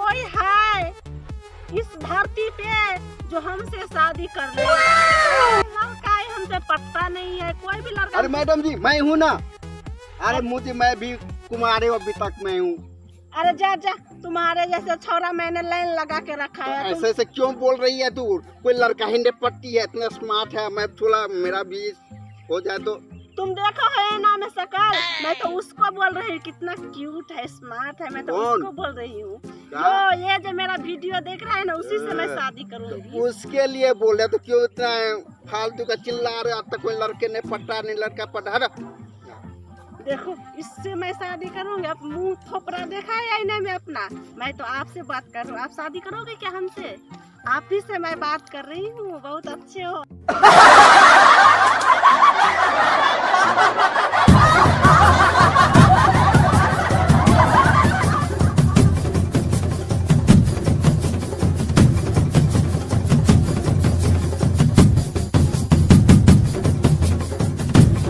कोई है इस धरती पे जो हमसे शादी कर ले? लड़का ही हमसे पटता नहीं है, कोई भी लड़का। अरे मैडम जी मैं हूँ ना, अरे मुझे मैं भी कुमारे अभी तक मैं हूँ। अरे जा जा, तुम्हारे जैसे छोरा मैंने लाइन लगा के रखा है। ऐसे ऐसे क्यों बोल रही है तू? कोई लड़का हिंदे पट्टी है, इतना स्मार्ट है, मैं थोड़ा मेरा भी हो जाए तो। तुम देखो है ना मैं शकल, मैं तो उसको बोल रही हूँ कितना क्यूट है, स्मार्ट है, मैं तो उसको बोल रही हूँ। जो ये जो मेरा वीडियो देख रहा है ना, उसी से मैं शादी करूंगी। तो उसके लिए बोले तो क्यों इतना फालतू का चिल्ला रहे? अब तक कोई लड़के ने पटा नहीं, लड़का पटा। देखो इससे मैं शादी करूंगी। अब मुंह थोपड़ा देखा है आईने में अपना? मैं तो आपसे बात कर रही हूँ, आप शादी करोगे क्या हमसे? आप ही से मैं बात कर रही हूँ, बहुत अच्छे हो।